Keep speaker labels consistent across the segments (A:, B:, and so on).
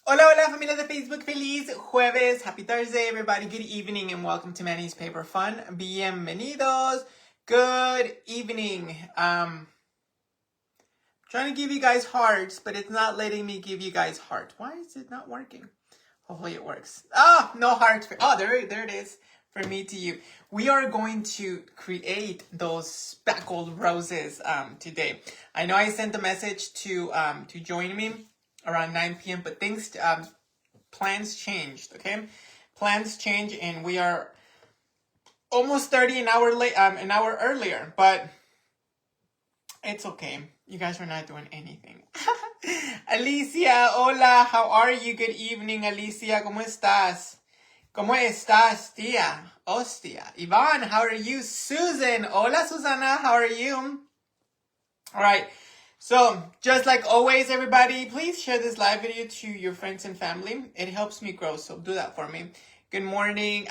A: Hola, hola, familia de Facebook. Feliz jueves. Happy Thursday, everybody. Good evening and welcome to Manny's Paper Fun. Bienvenidos. Good evening. Trying to give you guys hearts, but it's not letting me give you guys hearts. Why is it not working? Hopefully it works. Oh, no hearts. Oh, there it is. For me to you. We are going to create those spackled roses today. I know I sent a message to join me around 9 p.m. but things plans changed, okay? Plans change and we are almost 30 an hour earlier, but it's okay. You guys are not doing anything. Alicia, hola, how are you? Good evening, Alicia. ¿Cómo estás? ¿Cómo estás, tía? Hostia. Yvonne, how are you? Susan, hola, Susana, how are you? All right. So, just like always, everybody, please share this live video to your friends and family. It helps me grow, so do that for me. Good morning.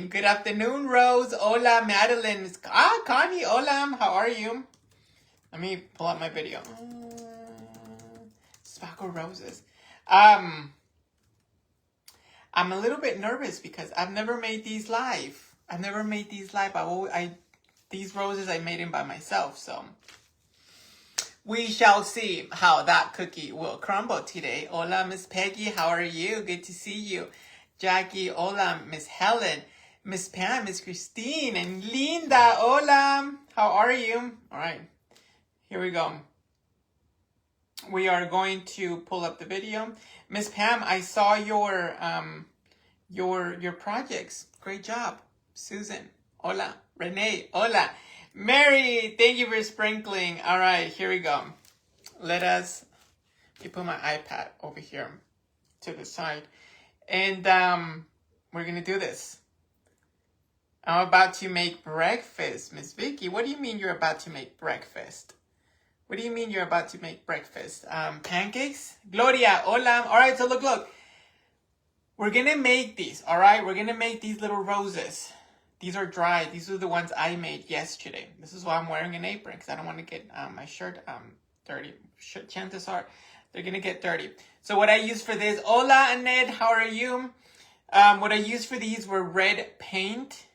A: Good afternoon, Rose. Hola, Madeline. Connie, hola. How are you? Let me pull up my video. Spackle Roses. I'm a little bit nervous because I've never made these live. These roses, I made them by myself, so... we shall see how that cookie will crumble today. Hola, Miss Peggy. How are you? Good to see you. Jackie, hola. Miss Helen, Miss Pam, Miss Christine, and Linda. Hola. How are you? All right. Here we go. We are going to pull up the video. Miss Pam, I saw your projects. Great job. Susan, hola. Renee, hola. Mary, thank you for sprinkling. All right, here we go. Let me put my iPad over here to the side. And we're going to do this. I'm about to make breakfast. Miss Vicky, what do you mean you're about to make breakfast? What do you mean you're about to make breakfast? Pancakes? Gloria, hola. All right, so look. We're going to make these, all right? We're going to make these little roses. These are dry. These are the ones I made yesterday. This is why I'm wearing an apron, because I don't want to get my shirt dirty. Chances are they're going to get dirty. So what I used for this, hola, Annette, how are you? What I used for these were red paint,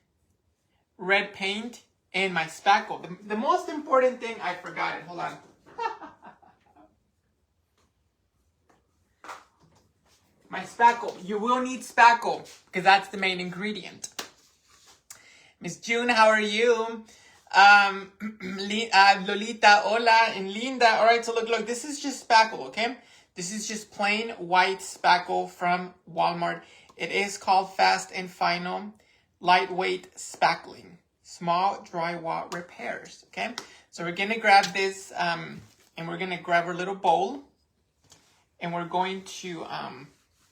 A: and my spackle. The most important thing, I forgot it. Hold on. My spackle. You will need spackle, because that's the main ingredient. Miss June, how are you? Lolita, hola, and Linda. All right, so look, this is just spackle, okay? This is just plain white spackle from Walmart. It is called Fast and Final Lightweight Spackling. Small drywall repairs, okay? So we're going to grab this, and we're going to grab our little bowl, and we're going to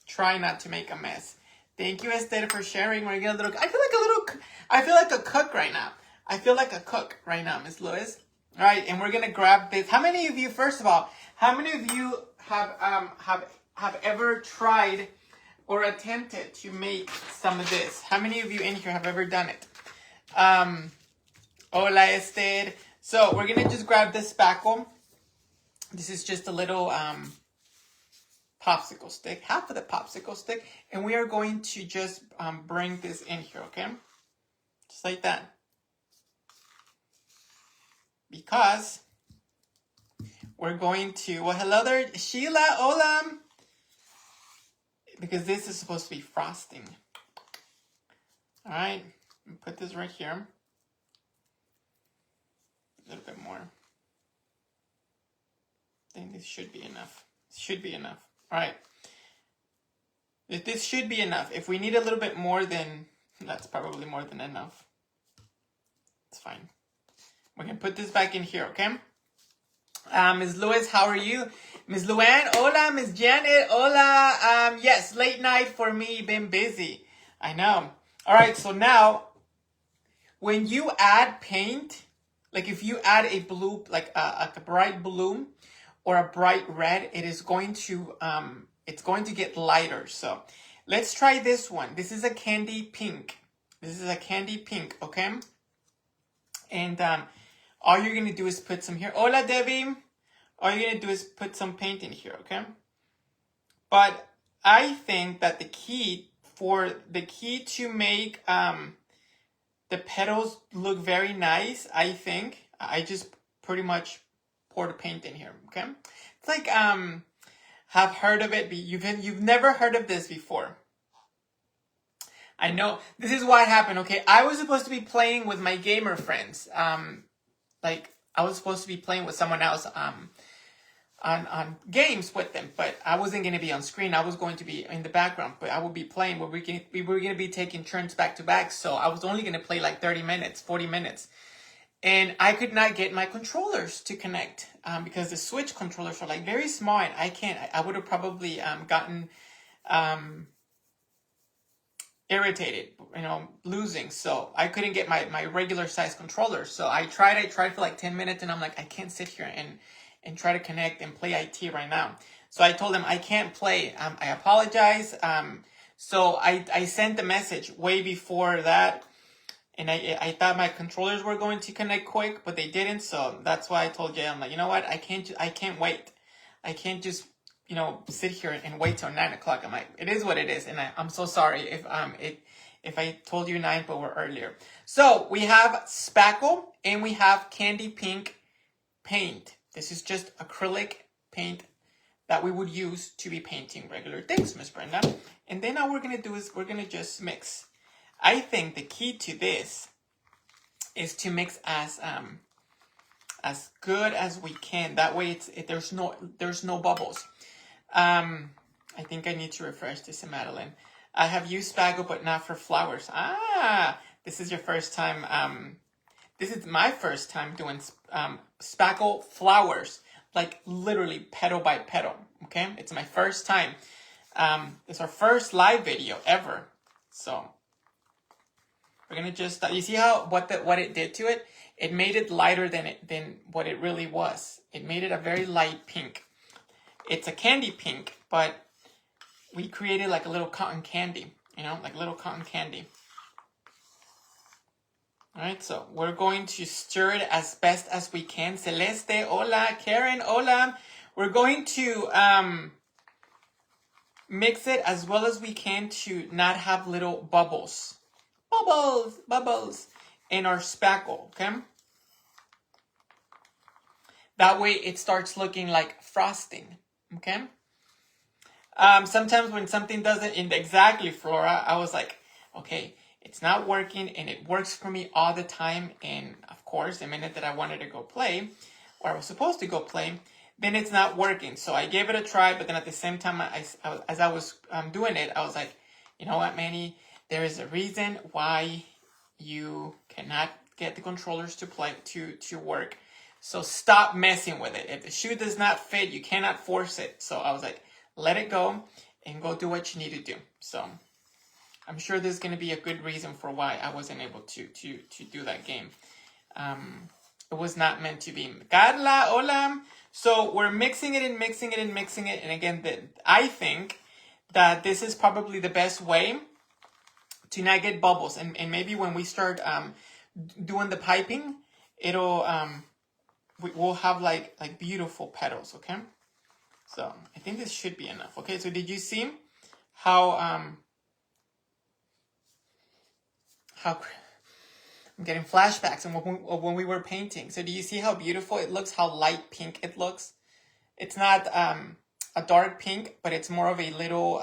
A: try not to make a mess. Thank you, Esther, for sharing. We're gonna I feel like a cook right now. Miss Lewis. All right, and we're gonna grab this. How many of you, first of all, have ever tried or attempted to make some of this? How many of you in here have ever done it? Hola, Esther. So we're gonna just grab this spackle. This is just a little popsicle stick, half of the popsicle stick, and we are going to just bring this in here, okay? Just like that. Because we're going to, well, hello there, Sheila, hola. Because this is supposed to be frosting. All right, put this right here. A little bit more. I think this should be enough. All right. This should be enough. If we need a little bit more, then that's probably more than enough. It's fine. We can put this back in here, okay? Ms. Lewis, how are you? Ms. Luann, hola. Ms. Janet, hola. Yes, late night for me. Been busy. I know. All right, so now, when you add paint, like if you add a blue, like a bright blue, or a bright red, it is going to it's going to get lighter. So let's try this one. This is a candy pink. Okay? And all you're gonna do is put some here. Hola, Debbie. All you're gonna do is put some paint in here, okay? But I think that the key to make the petals look very nice, I think I just pretty much pour the paint in here. Okay, it's like have heard of it, but you've never heard of this before. I know this is what happened. Okay, I was supposed to be playing with my gamer friends. Like I was supposed to be playing with someone else. On games with them, but I wasn't going to be on screen. I was going to be in the background, but I would be playing. We were going to be taking turns back to back, so I was only going to play like 30 minutes, 40 minutes. And I could not get my controllers to connect because the Switch controllers are like very small, and I can't. I would have probably gotten irritated, losing. So I couldn't get my regular size controller. So I tried for like 10 minutes, and I'm like, I can't sit here and try to connect and play IT right now. So I told him I can't play. I apologize. So I sent the message way before that, and I thought my controllers were going to connect quick, but they didn't. So that's why I told Jay, I'm like, you know what? I can't wait. I can't just sit here and wait till 9 o'clock. I'm like, it is what it is, and I'm so sorry if I told you 9, but we're earlier. So we have Spackle and we have Candy Pink paint. This is just acrylic paint that we would use to be painting regular things, Miss Brenda. And then all we're going to do is we're going to just mix. I think the key to this is to mix as good as we can. That way there's no bubbles. I think I need to refresh this in Madeline. I have used Spackle, but not for flowers. This is your first time. This is my first time doing Spackle flowers, like literally petal by petal, okay? It's my first time. It's our first live video ever. So we're gonna just, you see how, what it did to it? It made it lighter than what it really was. It made it a very light pink. It's a candy pink, but we created like a little cotton candy, like little cotton candy. All right, so we're going to stir it as best as we can. Celeste, hola. Karen, hola. We're going to mix it as well as we can to not have little bubbles. Bubbles in our spackle, okay? That way it starts looking like frosting, okay? Sometimes when something doesn't, exactly, Flora, I was like, okay, it's not working, and it works for me all the time. And of course, the minute that I wanted to go play, or I was supposed to go play, then it's not working. So I gave it a try, but then at the same time, as I was doing it, I was like, you know what, Manny? There is a reason why you cannot get the controllers to work. So stop messing with it. If the shoe does not fit, you cannot force it. So I was like, let it go and go do what you need to do. So I'm sure there's going to be a good reason for why I wasn't able to do that game. It was not meant to be. Carla, hola. So we're mixing it. And again, I think that this is probably the best way to not get bubbles. And maybe when we start doing the piping, we'll have like beautiful petals, okay? So I think this should be enough. Okay, so did you see how I'm getting flashbacks of when we were painting. So do you see how beautiful it looks, how light pink it looks? It's not a dark pink, but it's more of a little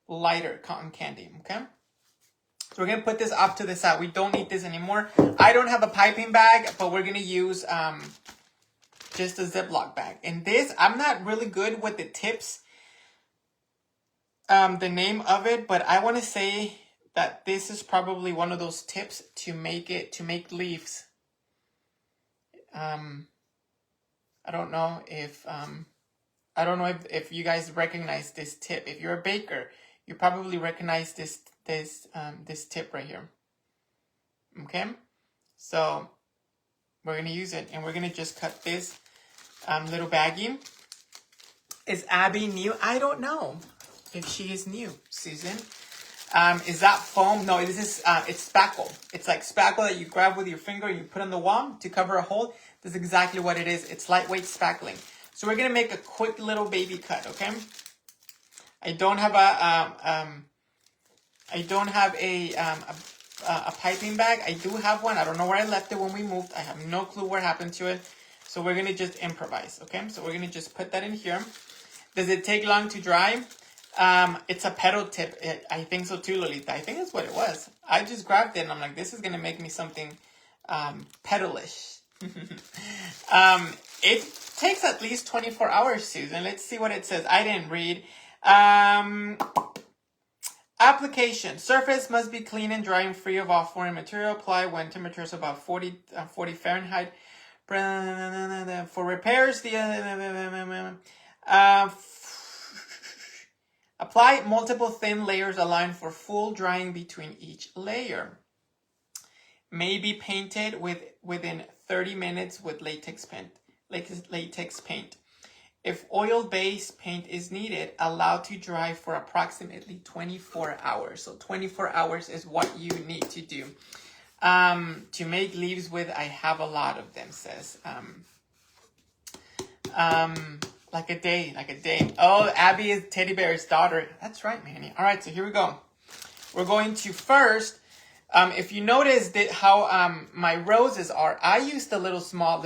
A: lighter cotton candy, okay? So we're going to put this off to the side. We don't need this anymore. I don't have a piping bag, but we're going to use just a Ziploc bag. And this, I'm not really good with the tips, the name of it, but I want to say that this is probably one of those tips to make leaves. I don't know if you guys recognize this tip. If you're a baker, you probably recognize this tip right here. Okay, so we're gonna use it, and we're gonna just cut this little baggie. Is Abby new? I don't know if she is new. Susan, is that foam? No, this is it's spackle. It's like spackle that you grab with your finger, you put on the wall to cover a hole. This is exactly what it is. It's lightweight spackling. So we're gonna make a quick little baby cut, okay? I don't have a piping bag. I do have one. I don't know where I left it when we moved. I have no clue what happened to it. So we're gonna just improvise, okay? So we're gonna just put that in here. Does it take long to dry? It's a pedal tip. I think so too, Lolita. I think that's what it was. I just grabbed it and I'm like, this is gonna make me something pedalish. It takes at least 24 hours, Susan. Let's see what it says. I didn't read. Application. Surface must be clean and dry and free of all foreign material. Apply when temperature is about 40 Fahrenheit. For repairs, apply multiple thin layers aligned for full drying between each layer. May be painted within 30 minutes with latex paint. If oil-based paint is needed, allow to dry for approximately 24 hours. So 24 hours is what you need to do. To make leaves with, I have a lot of them, says. Like a day. Oh, Abby is Teddy Bear's daughter. That's right, Manny. All right, so here we go. We're going to first, if you notice that how my roses are, I used a little small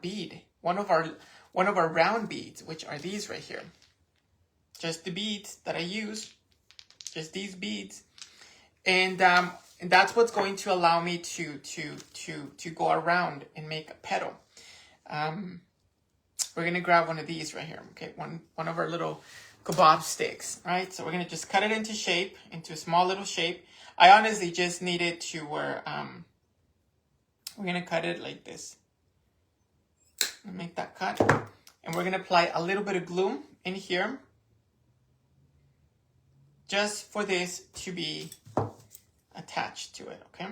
A: bead. One of our round beads, which are these right here. Just the beads that I use. Just these beads. And that's what's going to allow me to go around and make a petal. We're gonna grab one of these right here. Okay, one of our little kebab sticks. All right, so we're gonna just cut it into shape, into a small little shape. I honestly just need it to where we're gonna cut it like this. Make that cut, and we're gonna apply a little bit of glue in here, just for this to be attached to it. Okay,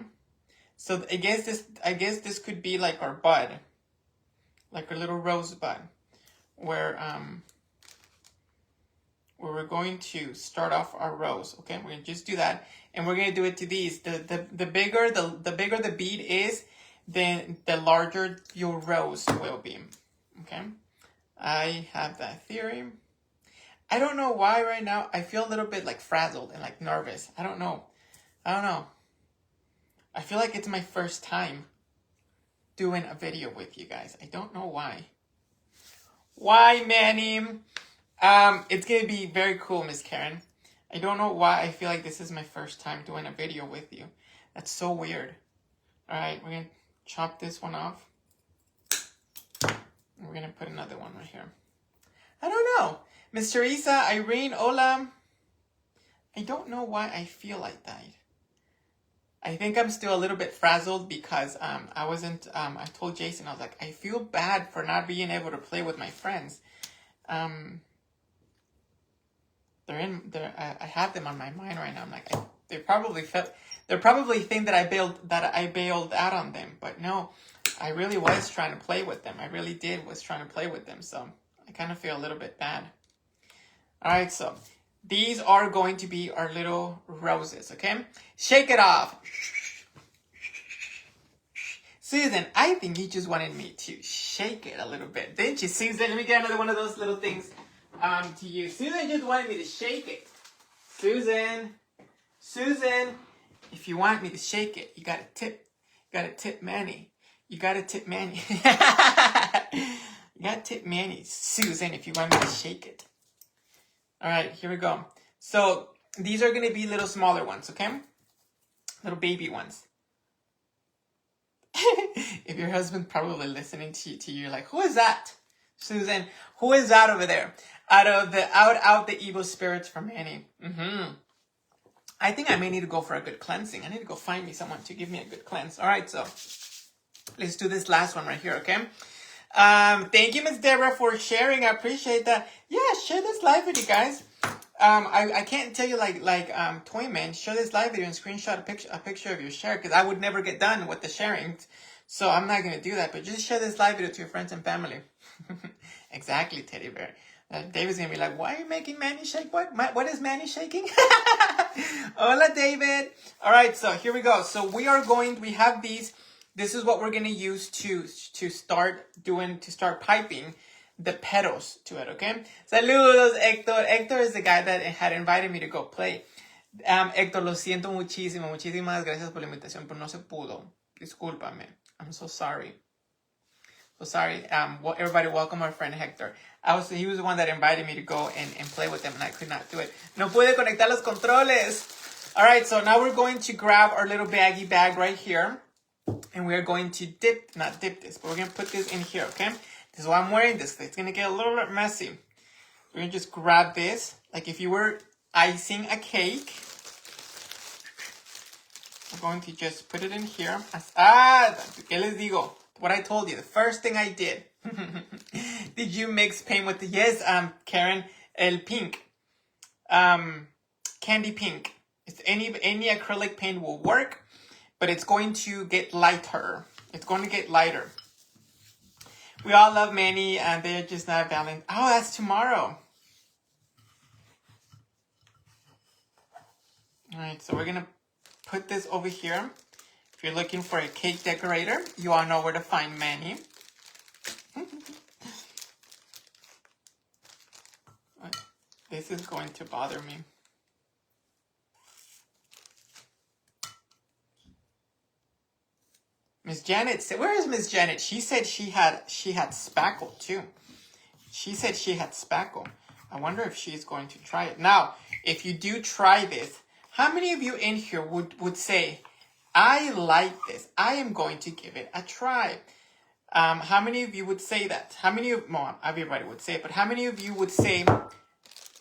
A: so I guess this could be like our bud, like our little rose bud, where we're going to start off our rose. Okay, we're gonna just do that, and we're gonna do it to these. The bigger the bead is, then the larger your rose will be. Okay, I have that theory. I don't know why right now I feel a little bit like frazzled and like nervous. I don't know. I feel like it's my first time doing a video with you guys. I don't know why. Why, Manny? It's gonna be very cool, Miss Karen. I don't know why I feel like this is my first time doing a video with you. That's so weird. All right, we're gonna chop this one off. We're gonna put another one right here. I don't know. Miss Teresa, Irene, Ola. I don't know why I feel like that. I think I'm still a little bit frazzled because I told Jason, I was like, I feel bad for not being able to play with my friends. I have them on my mind right now. I'm like, they probably think that I bailed out on them, but no, I really was trying to play with them. I really was trying to play with them, so I kind of feel a little bit bad. All right, so these are going to be our little roses, okay? Shake it off. Susan, I think you just wanted me to shake it a little bit, didn't you, Susan? Let me get another one of those little things to you. Susan just wanted me to shake it. Susan, if you want me to shake it, you gotta tip Manny. You gotta tip Manny, Susan, if you want me to shake it. All right, here we go. So these are gonna be little smaller ones, okay? Little baby ones. If your husband's probably listening to you, you're like, who is that? Susan, who is that over there? Out the evil spirits from Manny. I think I may need to go for a good cleansing. I need to go find me someone to give me a good cleanse. All right, so let's do this last one right here, okay? Thank you, Miss Deborah, for sharing. I appreciate that. Yeah, share this live with you guys. I can't tell you like Toyman, share this live video and screenshot a picture of your share, because I would never get done with the sharing. So I'm not going to do that, but just share this live video to your friends and family. Exactly, Teddy Bear. David's going to be like, why are you making Manny shake? What is Manny shaking? Hola, David. All right, so here we go. So we have these. This is what we're going to use to start piping the petals to it, okay? Saludos, Héctor. Héctor is the guy that had invited me to go play. Héctor, lo siento muchísimo. Muchísimas gracias por la invitación, pero no se pudo. Discúlpame. I'm so sorry. So sorry. Well, everybody, welcome our friend Hector. He was the one that invited me to go and play with him, and I could not do it. No pude conectar los controles. All right, so now we're going to grab our little baggy bag right here, and we're going to not dip this, but we're going to put this in here, okay? This is why I'm wearing this. It's going to get a little bit messy. We're going to just grab this, like if you were icing a cake. I'm going to just put it in here. ¿Qué les digo? What I told you, the first thing I did. Did you mix paint with the, yes, Karen, el pink. Candy pink. It's any acrylic paint will work, but it's going to get lighter. It's going to get lighter. We all love Manny, and they're just not balanced. Oh, that's tomorrow. All right, so we're going to put this over here. If you're looking for a cake decorator, you all know where to find Manny. This is going to bother me. Miss Janet said, where is Miss Janet? She said she had spackle too. She said she had spackle. I wonder if she's going to try it. Now, if you do try this, how many of you in here would say, I like this. I am going to give it a try. How many of you would say that? How many of, well, everybody would say it, but how many of you would say,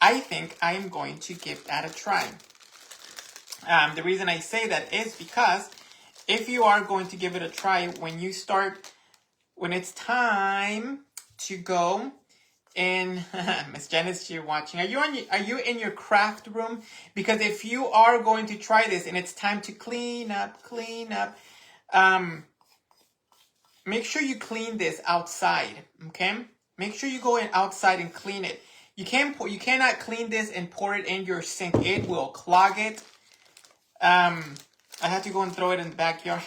A: I think I am going to give that a try? The reason I say that is because if you are going to give it a try, when it's time to go in, Miss Janice, you're watching. Are you in your craft room? Because if you are going to try this and it's time to clean up, make sure you clean this outside, okay? Make sure you go outside and clean it. You cannot clean this and pour it in your sink. It will clog it. I had to go and throw it in the backyard.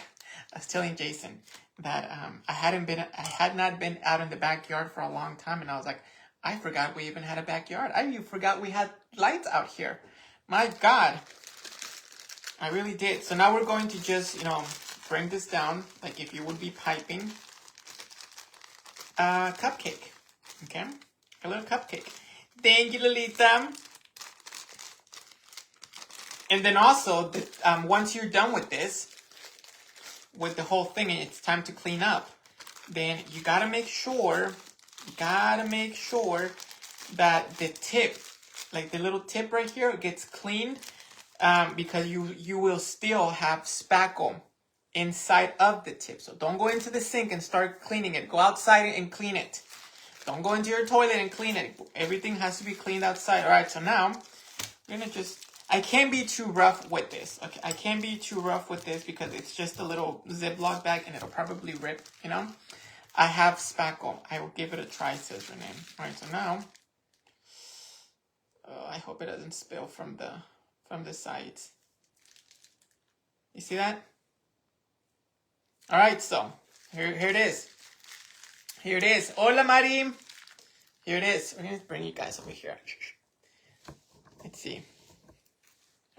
A: I was telling Jason that I had not been out in the backyard for a long time, and I was like, I forgot we even had a backyard. I even forgot we had lights out here. My God. I really did. So now we're going to just, bring this down, like if you would be piping a cupcake. Okay? A little cupcake. Thank you, Lolita. And then also, once you're done with this, with the whole thing, and it's time to clean up, then you gotta make sure that the tip, like the little tip right here, gets cleaned, because you will still have spackle inside of the tip. So don't go into the sink and start cleaning it. Go outside and clean it. Don't go into your toilet and clean it. Everything has to be cleaned outside. All right, so now I'm gonna I can't be too rough with this. Okay, I can't be too rough with this because it's just a little Ziploc bag and it'll probably rip, I have spackle. I will give it a try, says Renee. All right, so now, I hope it doesn't spill from the sides. You see that? All right, so here it is. Here it is. Hola, Mari. Here it is. We're going to bring you guys over here. Let's see.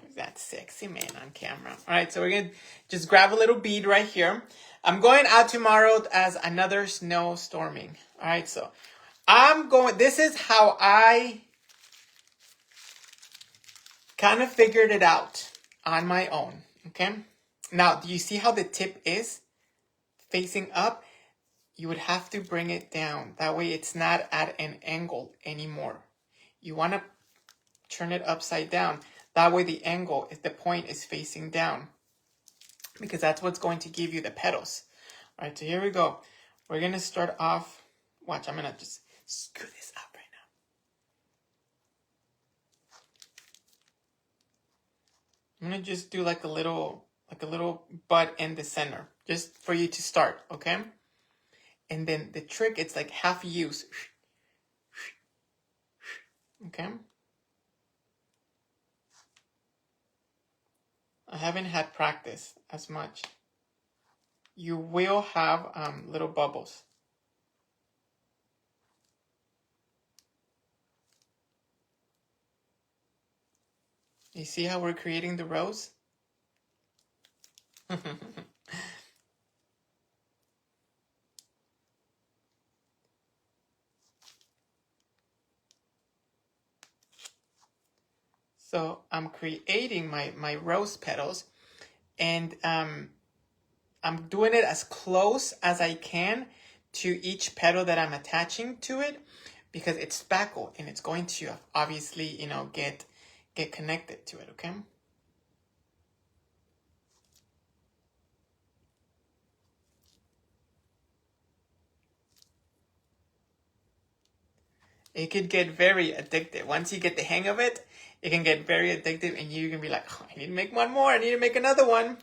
A: Who's that sexy man on camera? All right, so we're going to just grab a little bead right here. I'm going out tomorrow as another snowstorming. All right, so this is how I kind of figured it out on my own, okay? Now, do you see how the tip is facing up? You would have to bring it down. That way it's not at an angle anymore. You want to turn it upside down. That way the point is facing down. Because that's what's going to give you the petals. All right, so here we go. We're going to start off. Watch, I'm going to just screw this up right now. I'm going to just do like a little bud in the center. Just for you to start, okay? And then the trick, it's like half use. Okay? I haven't had practice as much. You will have little bubbles. You see how we're creating the rose? So I'm creating my rose petals, and I'm doing it as close as I can to each petal that I'm attaching to it, because it's spackle and it's going to obviously, you know, get connected to it, okay? It could get very addictive. Once you get the hang of it, it can get very addictive, and you can be like, oh, I need to make one more. I need to make another one.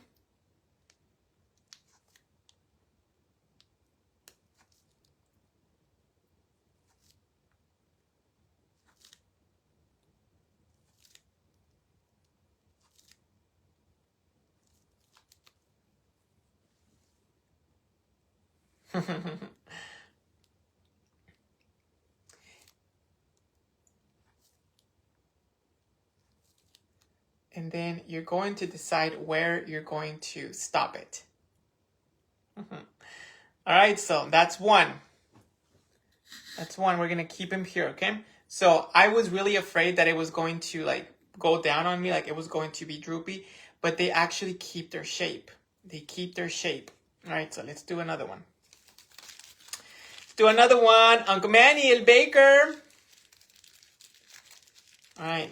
A: And then you're going to decide where you're going to stop it. All right, so that's one. That's one. We're going to keep him here, okay? So I was really afraid that it was going to like go down on me, like it was going to be droopy, but they actually keep their shape. They keep their shape. All right, so let's do another one. Let's do another one. Uncle Manny, El Baker. All right.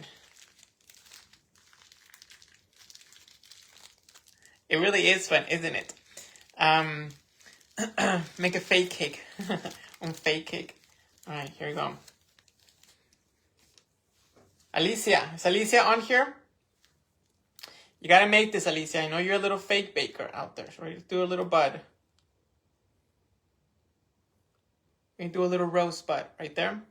A: It really is fun, isn't it? Make a fake cake. Un fake cake. All right, here we go. Alicia. Is Alicia on here? You gotta make this, Alicia. I know you're a little fake baker out there. So we're gonna do a little bud. We're gonna do a little rose bud right there.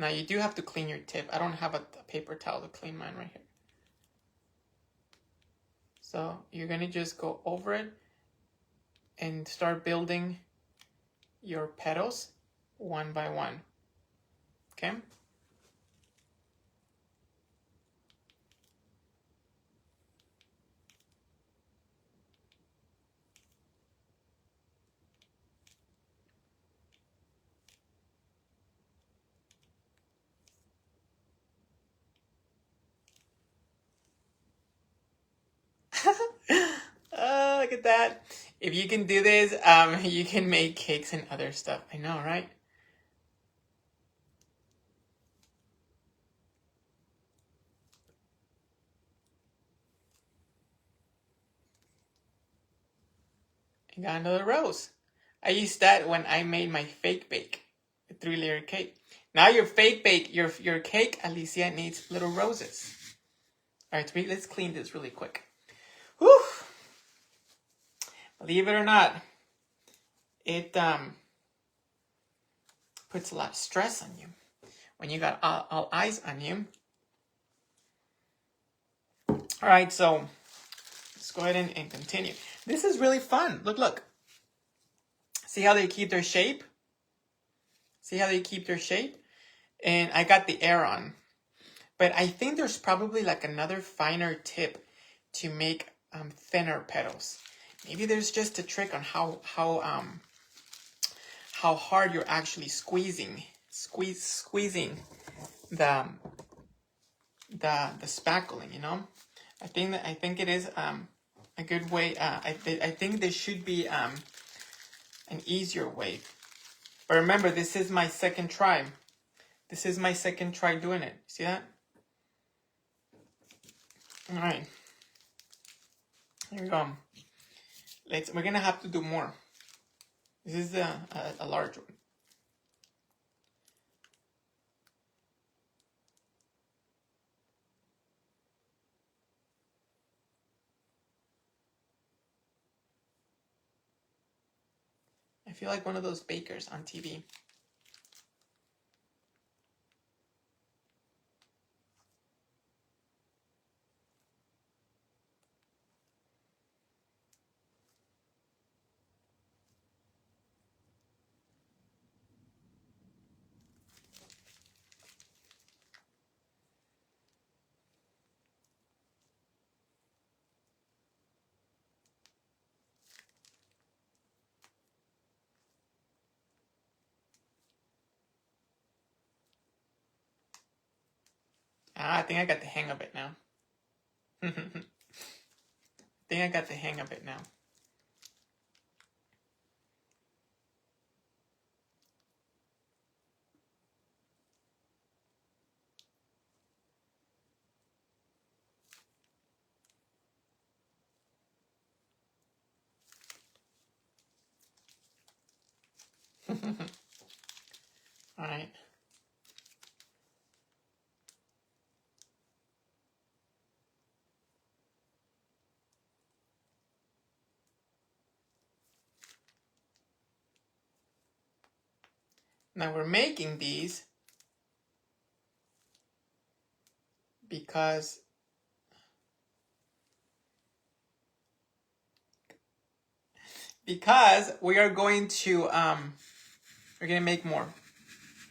A: Now you do have to clean your tip. I don't have a paper towel to clean mine right here. So you're gonna just go over it and start building your petals one by one. Okay? Oh, look at that. If you can do this, you can make cakes and other stuff. I know, right? I got another rose. I used that when I made my fake bake, a 3-layer cake. Now your fake bake, your cake, Alicia, needs little roses. All right, let's clean this really quick. Whew. Believe it or not, it puts a lot of stress on you when you got all eyes on you. All right, so let's go ahead and continue. This is really fun. Look. See how they keep their shape? See how they keep their shape? And I got the air on. But I think there's probably like another finer tip to make thinner petals. Maybe there's just a trick on how hard you're actually squeezing the spackling, you know? I think it is a good way. I think there should be an easier way. But remember, this is my second try. This is my second try doing it. See that? All right. Here we go. We're gonna have to do more. This is a large one. I feel like one of those bakers on TV. I think I got the hang of it now. I think I got the hang of it now. All right. Now we're making these because we are going to we're gonna make more.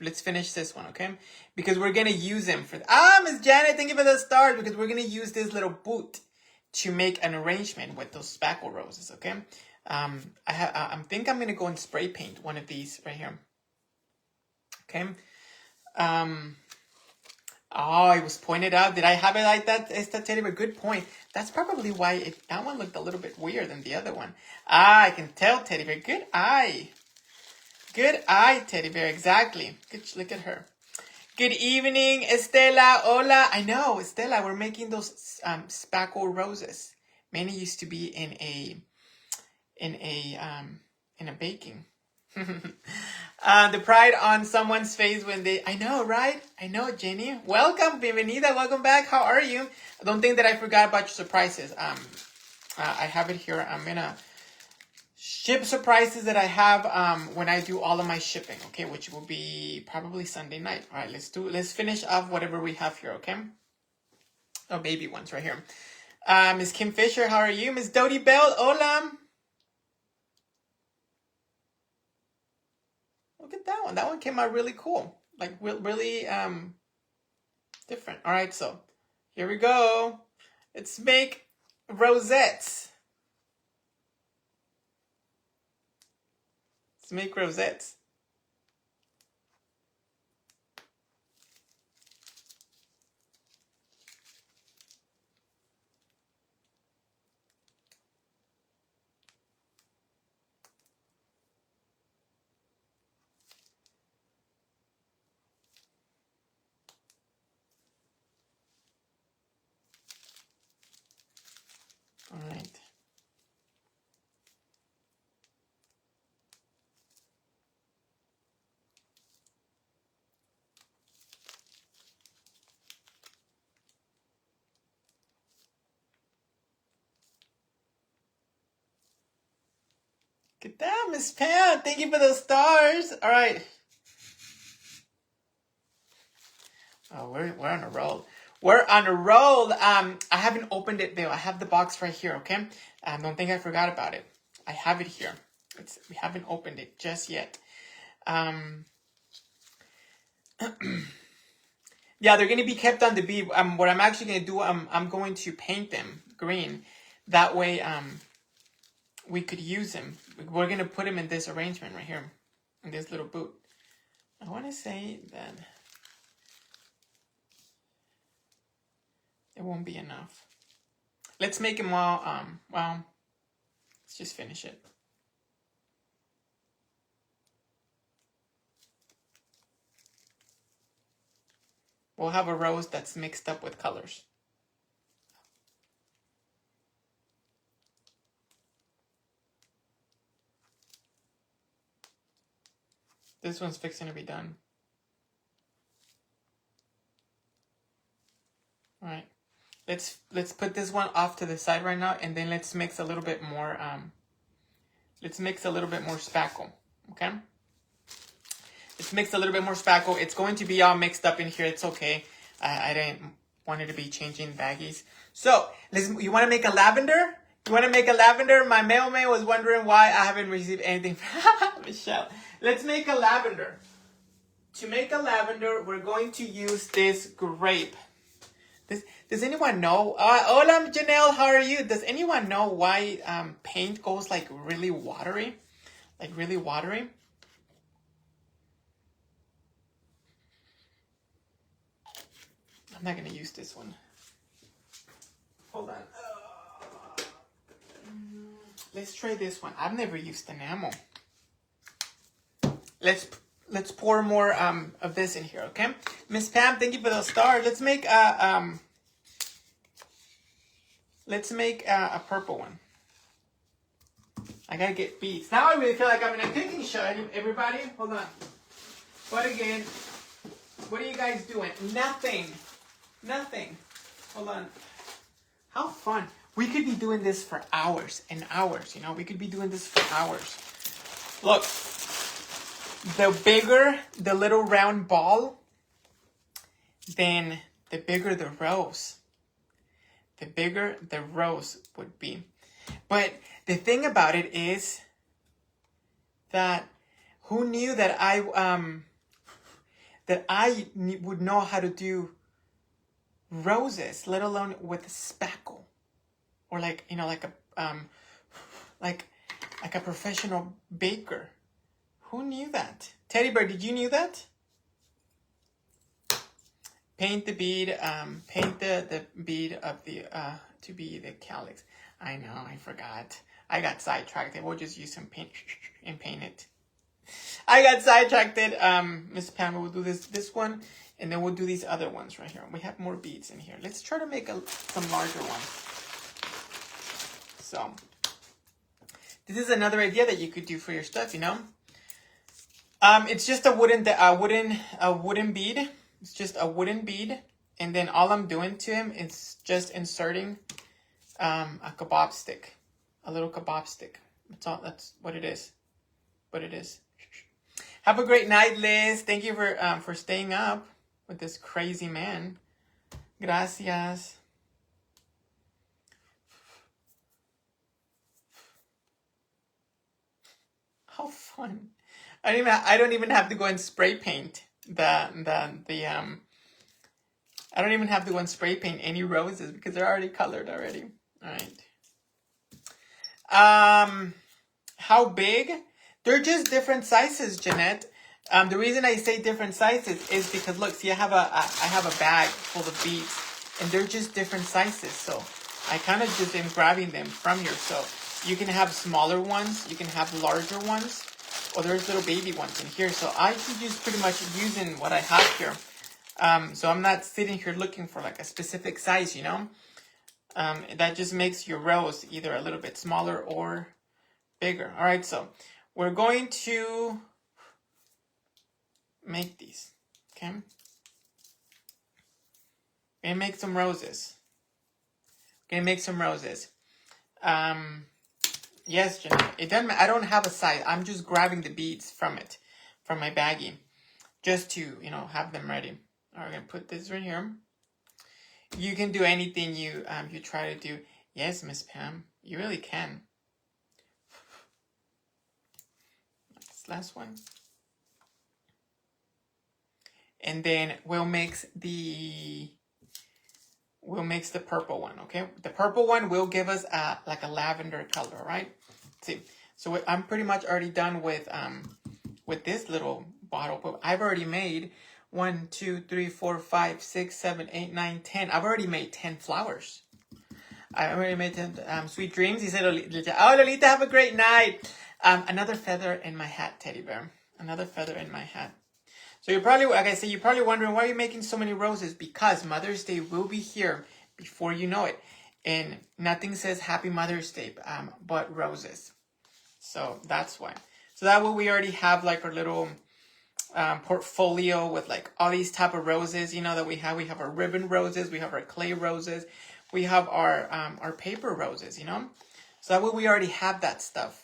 A: Let's finish this one, okay? Because we're gonna use them for Miss Janet, thank you for the stars, because we're gonna use this little boot to make an arrangement with those Spackle Roses, okay? I think I'm gonna go and spray paint one of these right here. Okay. Oh, it was pointed out. Did I have it like that? Teddy bear? Good point. That's probably why that one looked a little bit weird than the other one. I can tell, Teddy bear. Good eye. Good eye, Teddy bear. Exactly. Good. Look at her. Good evening, Estela. Hola. I know, Estela. We're making those Spackle Roses. Many used to be in a baking. The pride on someone's face when they... I know, right? I know, Jenny. Welcome, bienvenida, welcome back. How are you? I don't think that I forgot about your surprises. I have it here. I'm gonna ship surprises that I have when I do all of my shipping, okay? Which will be probably Sunday night. All right, let's finish off whatever we have here, okay? Oh, baby ones right here. Miss Kim Fisher, how are you? Miss Dodie Bell, hola. Look at that one. That one came out really cool. Like, really different. All right, so here we go. Let's make rosettes. Let's make rosettes. All right. Get that, Miss Pam. Thank you for those stars. All right. Oh, we're on a roll. We're on a roll. I haven't opened it though. I have the box right here, okay? Don't think I forgot about it. I have it here. We haven't opened it just yet. Yeah, they're going to be kept on the bead. What I'm actually going to do, I'm going to paint them green. That way, we could use them. We're going to put them in this arrangement right here, in this little boot. I want to say that it won't be enough. Let's make them all, well, let's just finish it. We'll have a rose that's mixed up with colors. This one's fixing to be done. All right. Let's put this one off to the side right now, and then let's mix a little bit more, let's mix a little bit more spackle, okay? Let's mix a little bit more spackle. It's going to be all mixed up in here. It's okay. I didn't want it to be changing baggies. So, you want to make a lavender? You want to make a lavender? My mailman was wondering why I haven't received anything from Michelle. Let's make a lavender. To make a lavender, we're going to use this grape. Does anyone know? Hola, Janelle, how are you? Does anyone know why paint goes like really watery? Like really watery? I'm not gonna use this one. Hold on. Let's try this one. I've never used enamel. Let's pour more of this in here, okay? Miss Pam, thank you for those stars. Let's make a purple one. I gotta get beads. Now I really feel like I'm in a cooking show. Everybody, hold on. But again, what are you guys doing? Nothing. Hold on. How fun. We could be doing this for hours and hours, you know? We could be doing this for hours. Look, the bigger the little round ball, then the bigger the rose. The bigger the rose would be. But the thing about it is that who knew that I would know how to do roses, let alone with spackle, or like, you know, like a professional baker. Who knew that? Teddy Bear, did you knew that? Paint the bead. Paint the bead of the to be the calyx. I know, I forgot. I got sidetracked. We'll just use some paint and paint it. I got sidetracked. Miss Pam will do this one, and then we'll do these other ones right here. We have more beads in here. Let's try to make some larger ones. So, this is another idea that you could do for your stuff, you know. It's just a wooden bead. It's just a wooden bead, and then all I'm doing to him is just inserting a kebab stick, a little kebab stick. That's what it is. But it is. Have a great night, Liz. Thank you for staying up with this crazy man. Gracias. How fun. I don't even have to go and spray paint I don't even have to go and spray paint any roses because they're already colored already. All right. How big? They're just different sizes, Jeanette. The reason I say different sizes is because look, see, I have a bag full of beads, and they're just different sizes. So I kind of just am grabbing them from here. So you can have smaller ones, you can have larger ones, or there's little baby ones in here. So I can just pretty much using what I have here. So I'm not sitting here looking for like a specific size, you know. That just makes your rose either a little bit smaller or bigger. All right, so we're going to make these, okay? We're gonna make some roses. We're gonna make some roses. Yes, Jenna, it doesn't. I don't have a size. I'm just grabbing the beads from my baggie, just to, you know, have them ready. All right, we're gonna put this right here. You can do anything you try to do. Yes, Miss Pam, you really can. This last one. And then we'll mix the purple one, okay? The purple one will give us like a lavender color, right? See, so I'm pretty much already done with this little bottle, but I've already made 1, 2, 3, 4, 5, 6, 7, 8, 9, 10. I've already made 10 flowers. I already made 10 sweet dreams. He said, Lolita, oh, Lolita, have a great night. Another feather in my hat, Teddy Bear. Another feather in my hat. So you're probably, like I said, you're probably wondering, why are you making so many roses? Because Mother's Day will be here before you know it. And nothing says Happy Mother's Day but roses. So that's why. So that way we already have like our little portfolio with like all these type of roses, you know, that we have. We have our ribbon roses. We have our clay roses. We have our paper roses, you know. So that way we already have that stuff.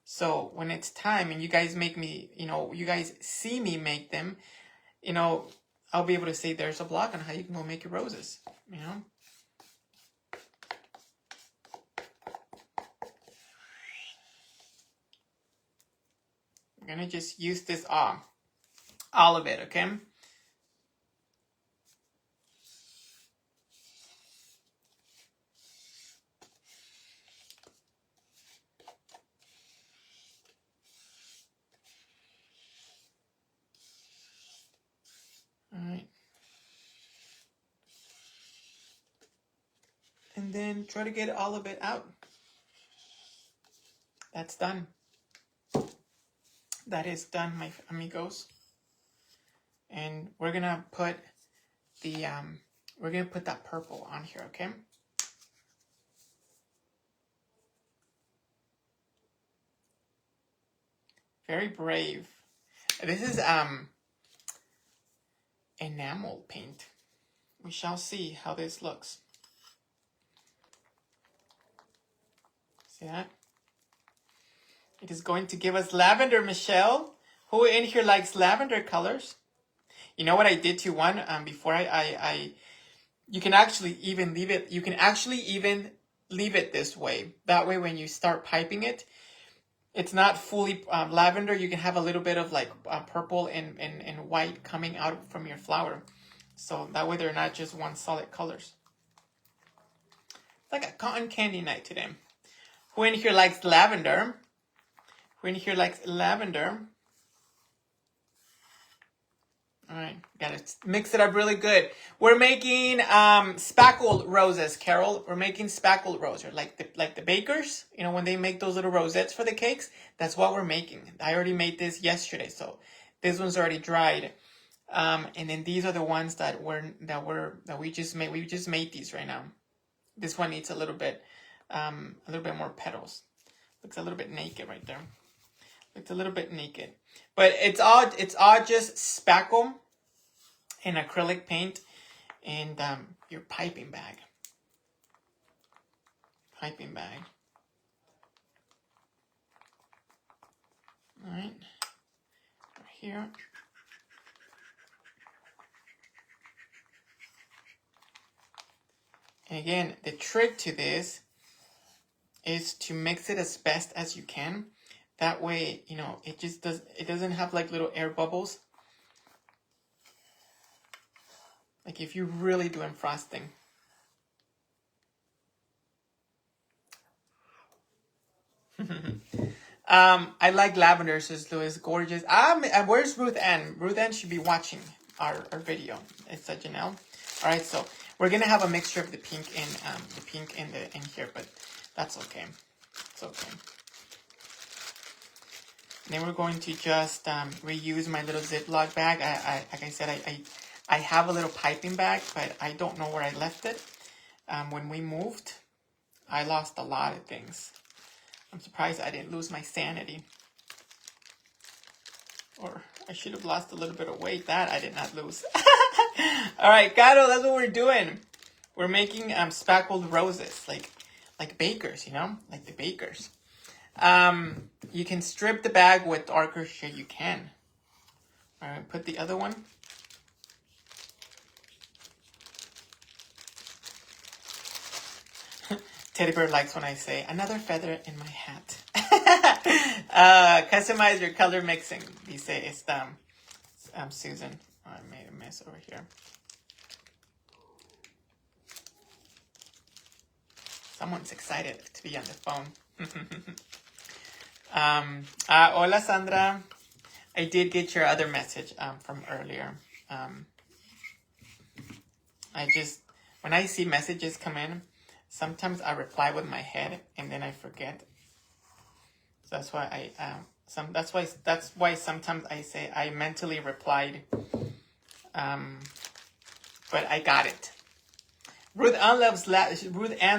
A: So when it's time and you guys make me, you know, you guys see me make them, you know, I'll be able to say there's a blog on how you can go make your roses, you know. I'm going to just use this all of it, okay? All right. then try to get all of it out. That's done. That is done, my amigos. And we're gonna put the we're gonna put that purple on here, okay? Very brave. This is enamel paint. We shall see how this looks. See that? It is going to give us lavender, Michelle. Who in here likes lavender colors? You know what I did to one before you can actually even leave it. You can actually even leave it this way. That way, when you start piping it, it's not fully lavender. You can have a little bit of like purple and white coming out from your flower. So that way they're not just one solid colors. It's like a cotton candy night today. Who in here likes lavender? Who in here likes lavender? All right, gotta mix it up really good. We're making Spackle Roses, Carol. We're making Spackle Roses, like the bakers. You know, when they make those little rosettes for the cakes, that's what we're making. I already made this yesterday, so this one's already dried. And then these are the ones that we just made. We just made these right now. This one needs a little bit more petals. Looks a little bit naked right there. Looks a little bit naked, but it's all just spackle and acrylic paint and your piping bag. Piping bag. All right, here. And again, the trick to this is to mix it as best as you can. That way, you know, it doesn't have like little air bubbles. Like if you're really doing frosting. I like lavender, says Louis. Gorgeous. Where's Ruth Ann? Ruth Ann should be watching our video. It's a Janelle. All right, so we're gonna have a mixture of the pink and in here, but that's okay. It's okay. And then we're going to just reuse my little Ziploc bag. Like I said, I have a little piping bag, but I don't know where I left it. When we moved, I lost a lot of things. I'm surprised I didn't lose my sanity. Or I should have lost a little bit of weight. That I did not lose. All right, Caro, that's what we're doing. We're making spackled roses, like bakers, you know, like the bakers. You can strip the bag with darker shade. You can. All right, put the other one. Teddy Bear likes when I say another feather in my hat. Customize your color mixing. Dice esta Susan. Oh, I made a mess over here. Someone's excited to be on the phone. Hola, Sandra. I did get your other message from earlier. When I see messages come in, sometimes I reply with my head and then I forget. So that's why that's why sometimes I say I mentally replied, but I got it. Ruth Ann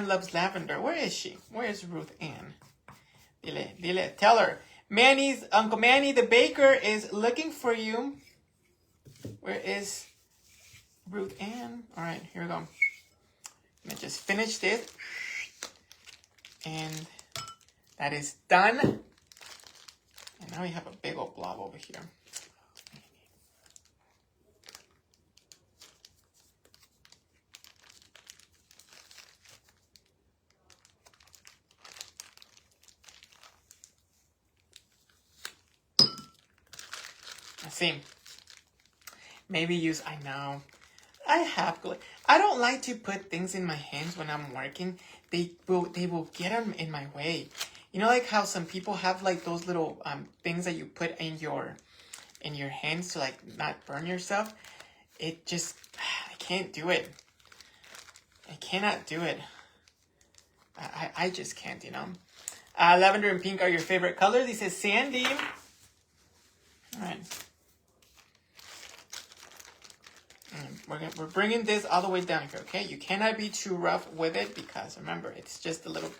A: loves lavender. Where is she? Where is Ruth Ann? Dile, tell her. Uncle Manny, the baker, is looking for you. Where is Ruth Ann? All right, here we go. I'm gonna just finish this, and that is done. And now we have a big old blob over here. Let's see. Maybe use, I know. I have glue. I don't like to put things in my hands when I'm working. They will get them in my way. You know, like how some people have like those little things that you put in your hands to like not burn yourself. It just, I can't do it. I cannot do it. I just can't, you know. Lavender and pink are your favorite colors. He says Sandy. All right. We're bringing this all the way down here, okay? You cannot be too rough with it because, remember, it's just a little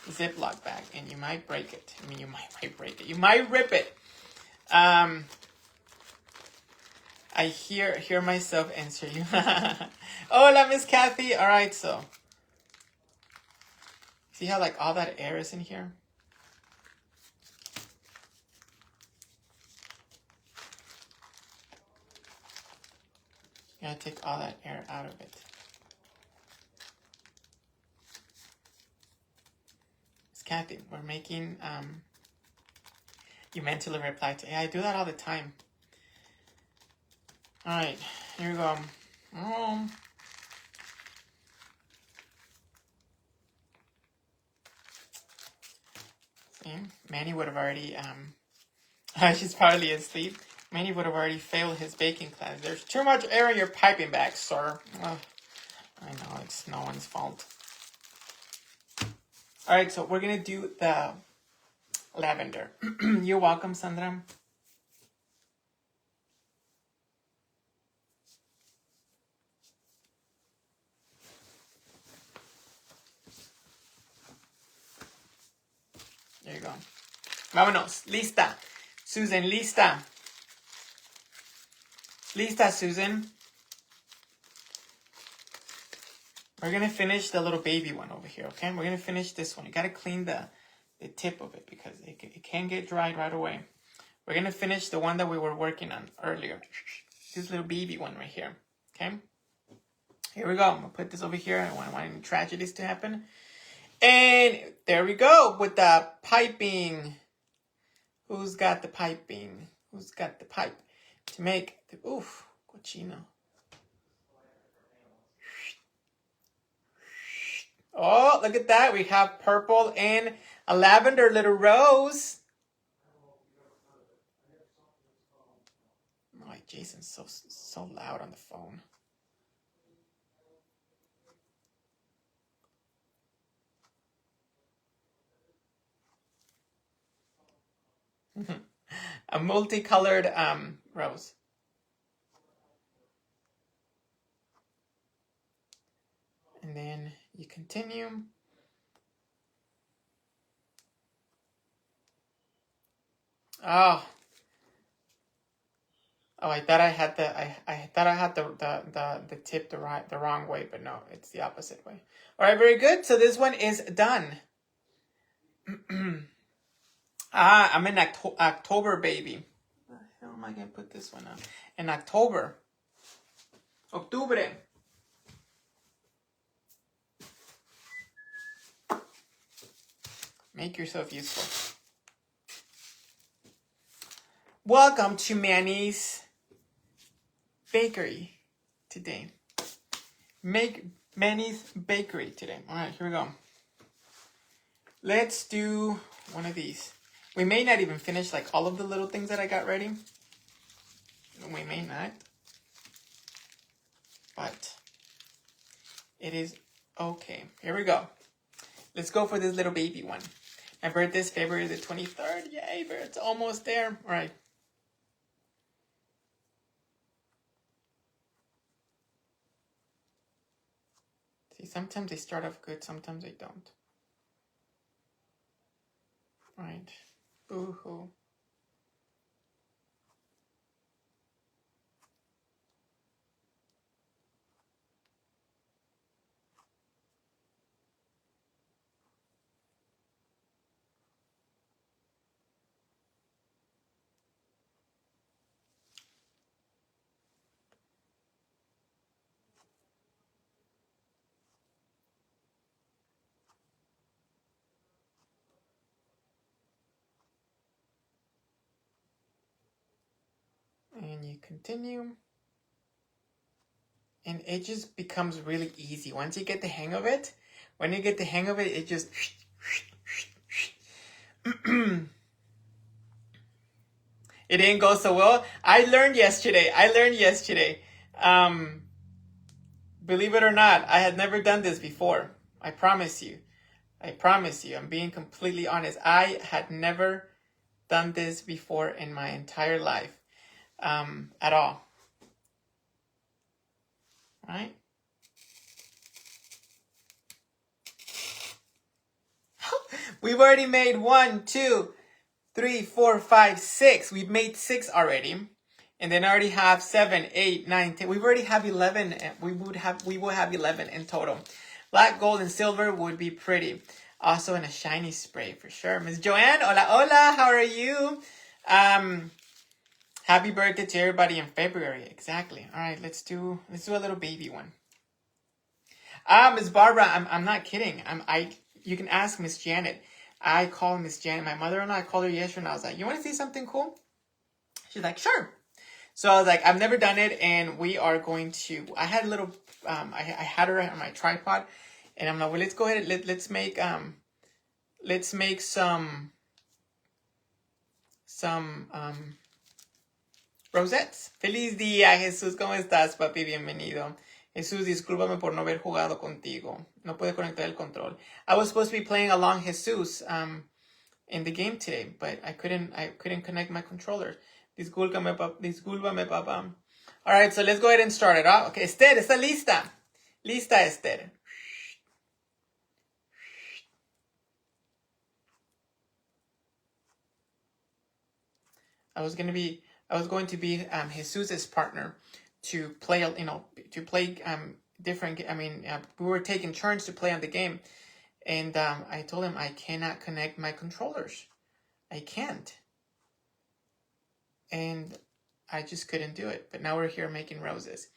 A: Ziploc bag and you might break it. I mean, you might break it. You might rip it. I hear myself answer you. Hola, Miss Kathy. All right, so. See how, like, all that air is in here? You gotta take all that air out of it. Miss Kathy, we're making, you mentally reply to, yeah, I do that all the time. All right, here we go. See, Manny would have already, she's probably asleep. Manny would have already failed his baking class. There's too much air in your piping bag, sir. Ugh. I know, it's no one's fault. All right, so we're going to do the lavender. You're welcome, Sandra. There you go. Vámonos. Lista. Susan, lista. Lista, Susan. We're going to finish the little baby one over here, okay? We're going to finish this one. You got to clean the tip of it because it can get dried right away. We're going to finish the one that we were working on earlier. This little baby one right here, okay? Here we go. I'm going to put this over here. I don't want any tragedies to happen. And there we go with the piping. Who's got the piping? Who's got the pipe to make the, oof, cochino. Oh, look at that. We have purple and a lavender little rose. Oh, Jason's so loud on the phone. A multicolored rose. And then you continue. Oh, I thought I had the tip the wrong way, but no, it's the opposite way. All right, very good. So this one is done. I'm in October, baby. Where the hell am I gonna put this one on? In October. Octubre. Make yourself useful. Welcome to Manny's Bakery today. Make Manny's Bakery today. All right, here we go. Let's do one of these. We may not even finish like all of the little things that I got ready. We may not. But it is okay. Here we go. Let's go for this little baby one. My birthday is February the 23rd. Yay, but it's almost there. All right. See, sometimes they start off good, sometimes they don't. All right. Boo-hoo. And you continue. And it just becomes really easy. Once you get the hang of it, it just... It didn't go so well. I learned yesterday. Believe it or not, I had never done this before. I promise you. I promise you, I'm being completely honest. I had never done this before in my entire life, at all. Right? We've already made 1, 2, 3, 4, 5, 6. We've made 6 already. And then I already have 7, 8, 9, 10. We've already have 11. We will have 11 in total. Black, gold, and silver would be pretty. Also in a shiny spray for sure. Miss Joanne, hola, hola. How are you? Happy birthday to everybody in February. Exactly. All right, let's do a little baby one. Miss Barbara, I'm not kidding. You can ask Miss Janet. I call Miss Janet, my mother-in-law. I called her yesterday and I was like, you want to see something cool? She's like, sure. So I was like, I've never done it, and we are going to. I had a little. I had her on my tripod, and I'm like, well, let's go ahead. Let's make some rosettes. Feliz día, Jesús. ¿Cómo estás, papi? Bienvenido. Jesús, discúlpame por no haber jugado contigo. No pude conectar el control. I was supposed to be playing along Jesús in the game today, but I couldn't connect my controller. Discúlpame, papá. All right, so let's go ahead and start it off. Okay, Esther, ¿está lista? Lista, Esther. I was going to be Jesus's partner to play, different. We were taking turns to play on the game, and I told him I cannot connect my controllers. I can't, and I just couldn't do it. But now we're here making roses.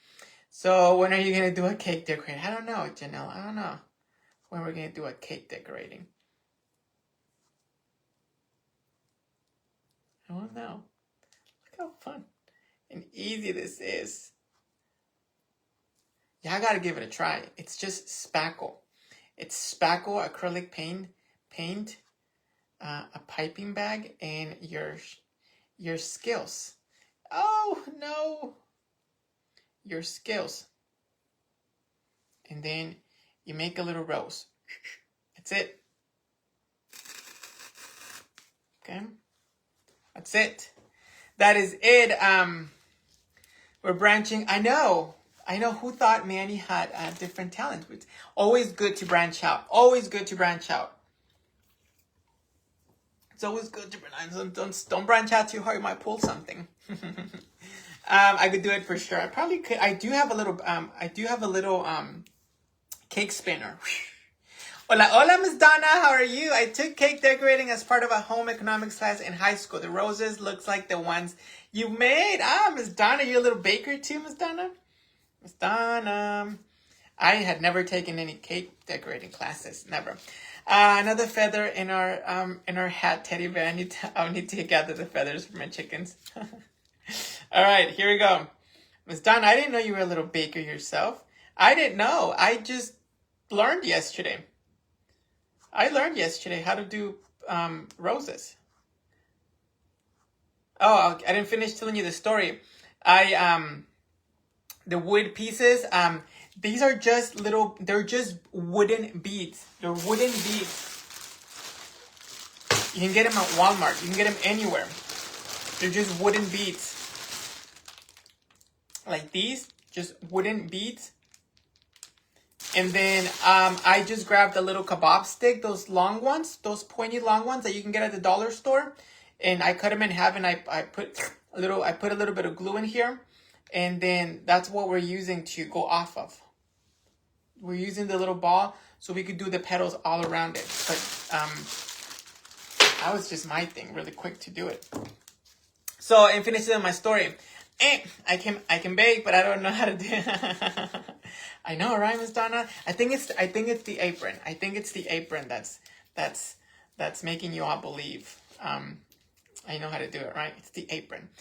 A: So when are you gonna do a cake decorating? I don't know, Janelle. I don't know when we're gonna do a cake decorating. I don't know. Look how fun and easy this is. Yeah, I gotta give it a try. It's just spackle. It's spackle acrylic paint, a piping bag, and your skills. Oh no, your skills. And then you make a little rose. That's it. Okay, that's it. That is it. We're branching. I know who thought Manny had different talents. It's always good to branch out. Always good to branch out. It's always good to branch out. Don't branch out too hard. You might pull something. I could do it for sure. I probably could. I do have a little cake spinner. Hola, hola, Miss Donna. How are you? I took cake decorating as part of a home economics class in high school. The roses looks like the ones you made. Miss Donna, you're a little baker too, Miss Donna? Miss Donna. I had never taken any cake decorating classes. Never. Another feather in our hat, teddy bear. I'll need to gather the feathers for my chickens. All right, here we go. Miss Donna, I didn't know you were a little baker yourself. I didn't know. I just learned yesterday. I learned yesterday how to do roses. Oh, I didn't finish telling you the story. The wood pieces, these are just they're just wooden beads. They're wooden beads. You can get them at Walmart. You can get them anywhere. They're just wooden beads. Like these, just wooden beads. And then I just grabbed a little kebab stick, those long ones, those pointy long ones that you can get at the dollar store. And I cut them in half, and I put a little bit of glue in here. And then that's what we're using to go off of. We're using the little ball so we could do the petals all around it. But that was just my thing, really quick to do it. So, and finishing my story. I can bake, but I don't know how to do it. I know, right, Miss Donna? I think it's the apron. I think it's the apron that's making you all believe. I know how to do it, right? It's the apron.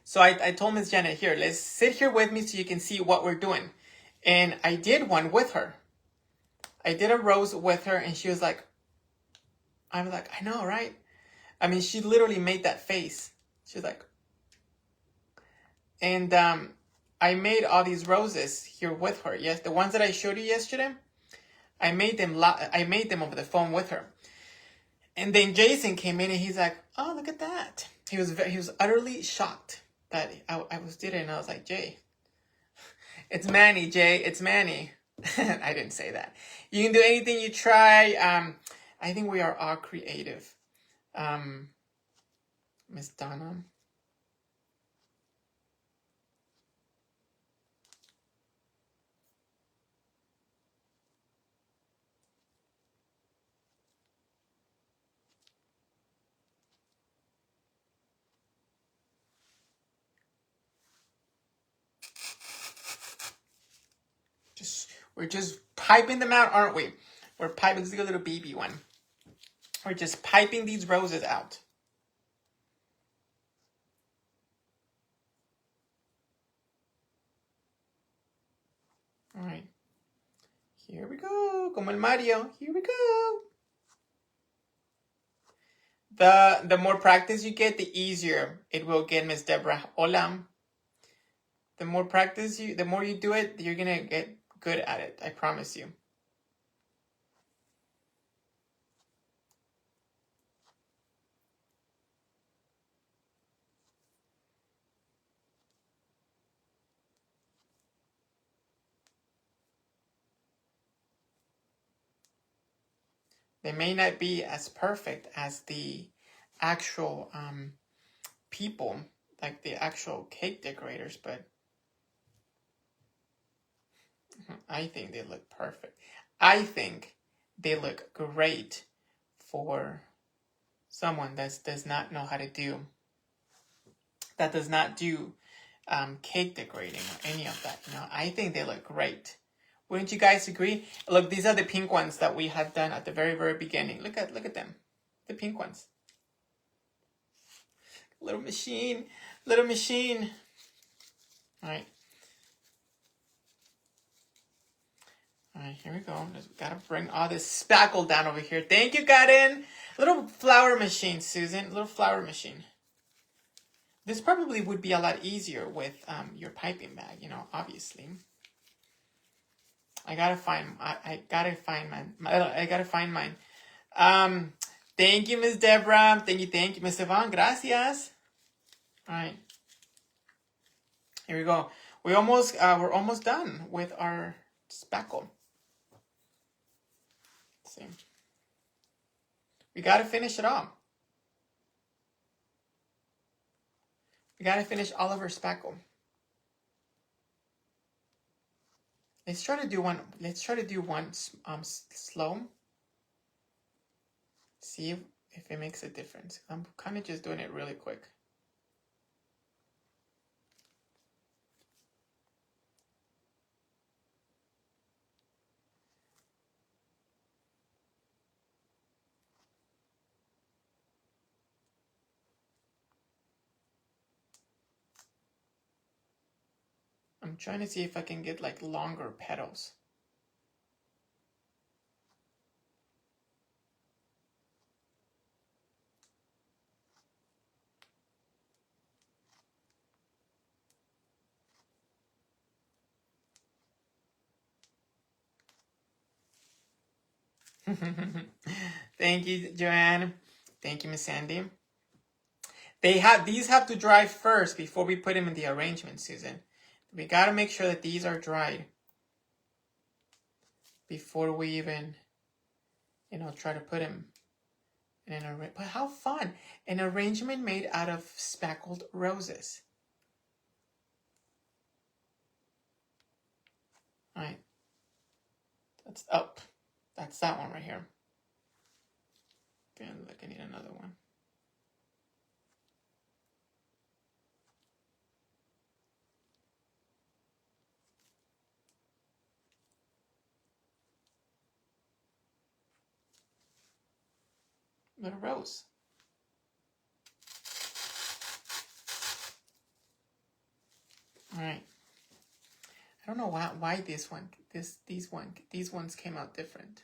A: So I told Miss Janet, here, let's sit here with me so you can see what we're doing. And I did one with her. I did a rose with her, and she was like, I was like, I know, right? I mean, she literally made that face. She was like, and I made all these roses here with her. Yes, the ones that I showed you yesterday. I made them over the phone with her. And then Jason came in and he's like, "Oh, look at that." He was utterly shocked that I was did it, and I was like, "Jay, it's Manny, Jay, it's Manny." I didn't say that. You can do anything you try. I think we are all creative. Miss Donna. We're just piping them out, aren't we? We're piping. This is a little baby one. We're just piping these roses out. All right. Here we go. Como el Mario. Here we go. The more practice you get, the easier it will get, Miss Deborah. Hola. The more practice the more you do it, you're gonna get good at it. I promise you. They may not be as perfect as the actual people, like the actual cake decorators, but I think they look perfect. I think they look great for someone that does not know how to do, that does not do cake decorating or any of that. I think they look great. Wouldn't you guys agree? Look, these are the pink ones that we had done at the very, very beginning. Look at them, the pink ones. Little machine. All right. All right, here we go. Just gotta bring all this spackle down over here. Thank you, Karen. Little flower machine, Susan. Little flower machine. This probably would be a lot easier with your piping bag, obviously. I gotta find mine. Thank you, Miss Deborah. Thank you, Miss Yvonne. Gracias. All right. Here we go. We're almost done with our spackle. Let's see. We gotta finish it all. We gotta finish all of our spackle. Let's try to do one. Slow. See if it makes a difference. I'm kind of just doing it really quick. I'm trying to see if I can get like longer petals. Thank you, Joanne. Thank you, Miss Sandy. These have to dry first before we put them in the arrangement, Susan. We got to make sure that these are dried before we even, try to put them in an arrangement. But how fun! An arrangement made out of spackled roses. All right. That's that one right here. Okay, look, I need another one. Little rose. All right. I don't know why these ones came out different.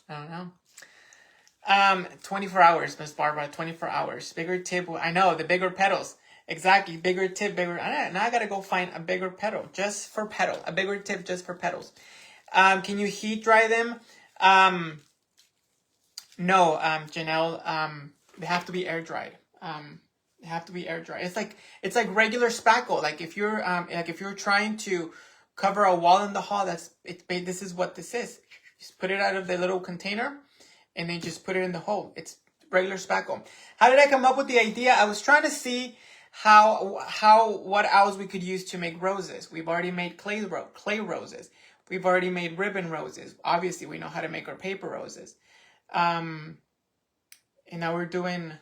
A: I don't know. 24 hours, Miss Barbara. 24 hours. Bigger tip. I know, the bigger petals. Exactly, bigger tip, bigger. Now I gotta go find a bigger petal just for petal. A bigger tip just for petals. Can you heat dry them? No, Janelle. They have to be air dried. They have to be air dried. It's like regular spackle. Like if you're trying to cover a wall in the hall, this is what this is. Just put it out of the little container, and then just put it in the hole. It's regular spackle. How did I come up with the idea? I was trying to see what else we could use to make roses. We've already made clay roses. We've already made ribbon roses. Obviously, we know how to make our paper roses. And now we're doing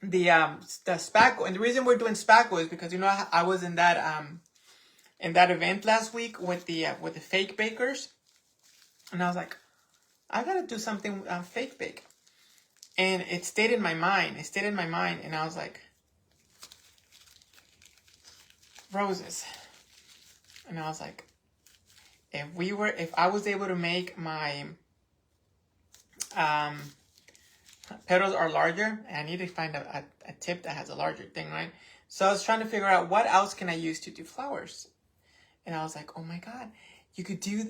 A: the spackle. And the reason we're doing spackle is because I was in that event last week with the fake bakers, and I was like, I gotta do something fake bake. And it stayed in my mind. And I was like, roses. And I was like, if I was able to make my petals are larger, and I need to find a tip that has a larger thing, right? So I was trying to figure out what else can I use to do flowers. And I was like, oh my God, you could do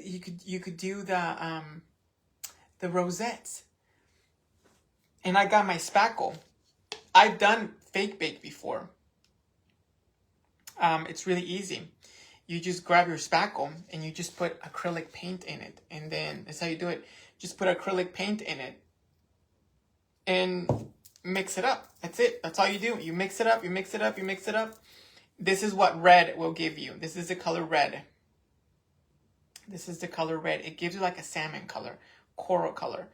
A: the rosettes. And I got my spackle. I've done fake bake before. It's really easy. You just grab your spackle and you just put acrylic paint in it. And then that's how you do it. Just put acrylic paint in it and mix it up. That's it. That's all you do. You mix it up, you mix it up, you mix it up. This is what red will give you. This is the color red. This is the color red. It gives you like a salmon color, coral color.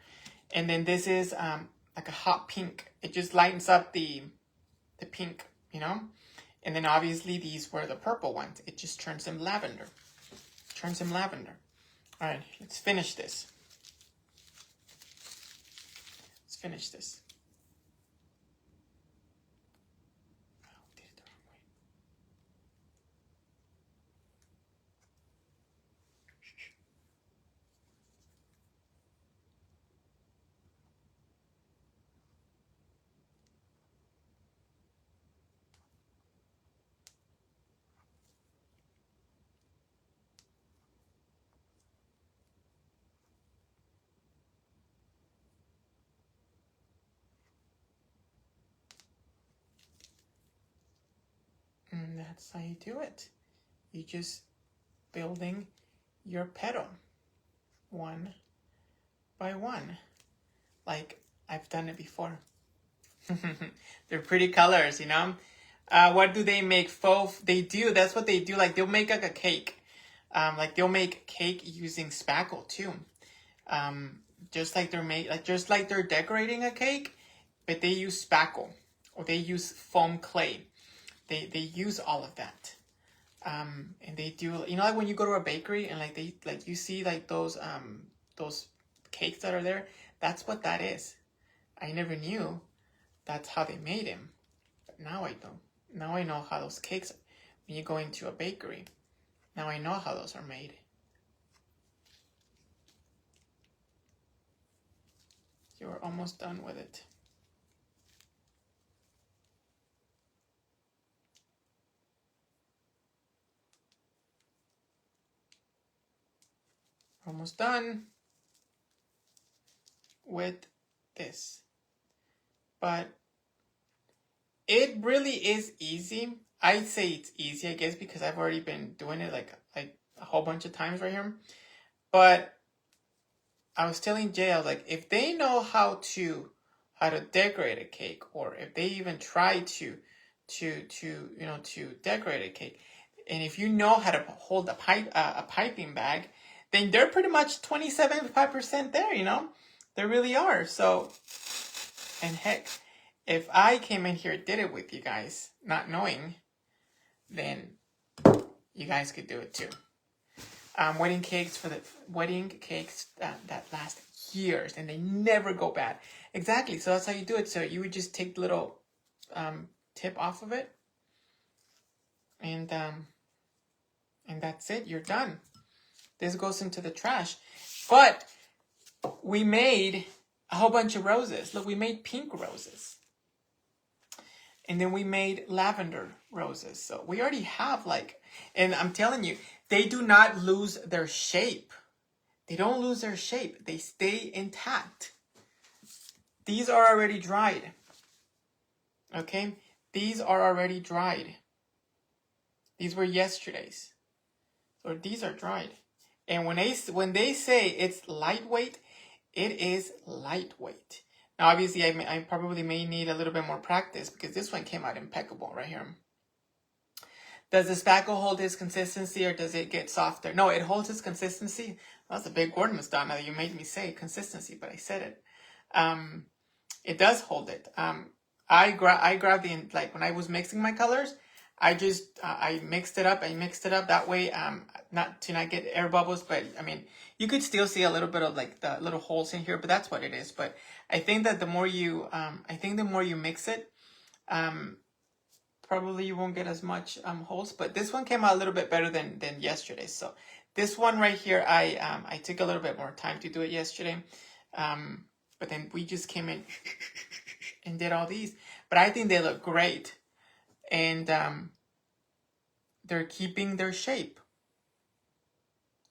A: And then this is like a hot pink. It just lightens up the pink, And then obviously these were the purple ones. It just turns them lavender. All right, let's finish this. And that's how you do it. You just building your petal one by one. Like I've done it before. They're pretty colors, What do they make? Faux? They do. That's what they do. Like they'll make like a cake. Like they'll make cake using spackle too. Just like they're decorating a cake, but they use spackle or they use foam clay. They use all of that. And they do, like when you go to a bakery and you see like those cakes that are there, that's what that is. I never knew that's how they made them. But now I know. Now I know how those cakes, when you go into a bakery, now I know how those are made. You're almost done with it. Almost done with this. But it really is easy. I'd say it's easy, I guess, because I've already been doing it like a whole bunch of times right here. But I was telling Jay, I was like, if they know how to decorate a cake, or if they even try to decorate a cake, and if you know how to hold a piping bag, then they're pretty much 27.5% there, They really are. So, and heck, if I came in here and did it with you guys, not knowing, then you guys could do it too. Wedding cakes that last years and they never go bad. Exactly. So that's how you do it. So you would just take the little tip off of it, and that's it. You're done. This goes into the trash. But we made a whole bunch of roses. Look, we made pink roses. And then we made lavender roses. So we already have like, and I'm telling you, they do not lose their shape. They don't lose their shape. They stay intact. These are already dried. Okay? These are already dried. These were yesterday's. So these are dried. And when they say it's lightweight, it is lightweight. Now, obviously, I probably may need a little bit more practice because this one came out impeccable right here. Does the spackle hold its consistency or does it get softer? No, it holds its consistency. That's a big word, Miss Donna. You made me say consistency, but I said it. It does hold it. I grabbed the, like when I was mixing my colors, I mixed it up. That way, not to not get air bubbles, but I mean, you could still see a little bit of like the little holes in here, but that's what it is. But I think that the more you mix it, probably you won't get as much holes. But this one came out a little bit better than yesterday. So this one right here, I took a little bit more time to do it yesterday. But then we just came in and did all these. But I think they look great. And they're keeping their shape.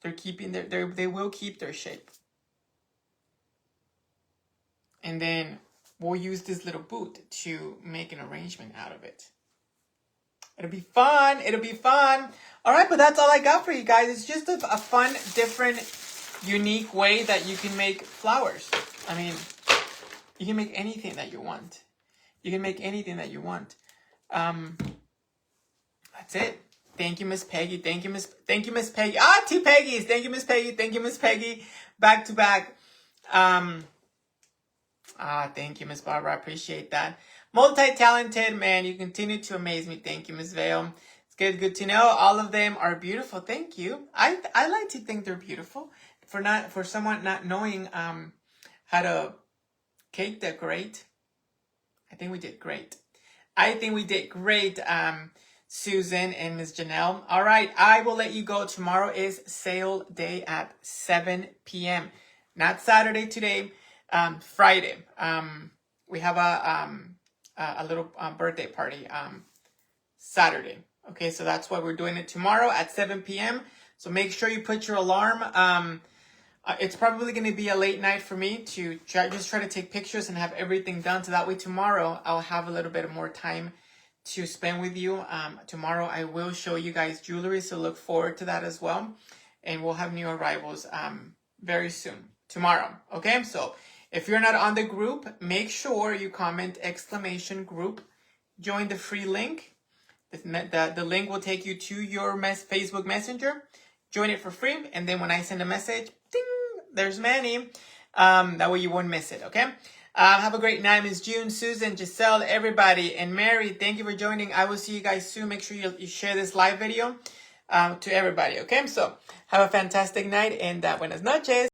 A: They will keep their shape. And then we'll use this little boot to make an arrangement out of it. It'll be fun. It'll be fun. All right, but that's all I got for you guys. It's just a fun, different, unique way that you can make flowers. I mean, you can make anything that you want. You can make anything that you want. That's it. Thank you, Miss Peggy. Thank you, Miss Peggy. Ah, 2 Peggies. Thank you, Miss Peggy. Thank you, Miss Peggy. Back to back. Thank you, Miss Barbara. I appreciate that. Multi-talented, man. You continue to amaze me. Thank you, Miss Vale. It's good to know. All of them are beautiful. Thank you. I like to think they're beautiful. For someone not knowing how to cake decorate, I think we did great. Susan and Miss Janelle. All right, I will let you go. Tomorrow is sale day at 7 p.m. Not Saturday today, Friday. We have a little birthday party Saturday. Okay, so that's why we're doing it tomorrow at 7 p.m. So make sure you put your alarm. It's probably going to be a late night for me to try to take pictures and have everything done. So that way tomorrow I'll have a little bit more time to spend with you. Tomorrow I will show you guys jewelry, so look forward to that as well. And we'll have new arrivals very soon tomorrow. Okay, so if you're not on the group, make sure you comment !group. Join the free link. The link will take you to your Facebook Messenger. Join it for free, and then when I send a message, ding, there's Manny. That way you won't miss it, okay? Have a great night, Ms. June, Susan, Giselle, everybody, and Mary. Thank you for joining. I will see you guys soon. Make sure you share this live video to everybody, okay? So have a fantastic night, and buenas noches.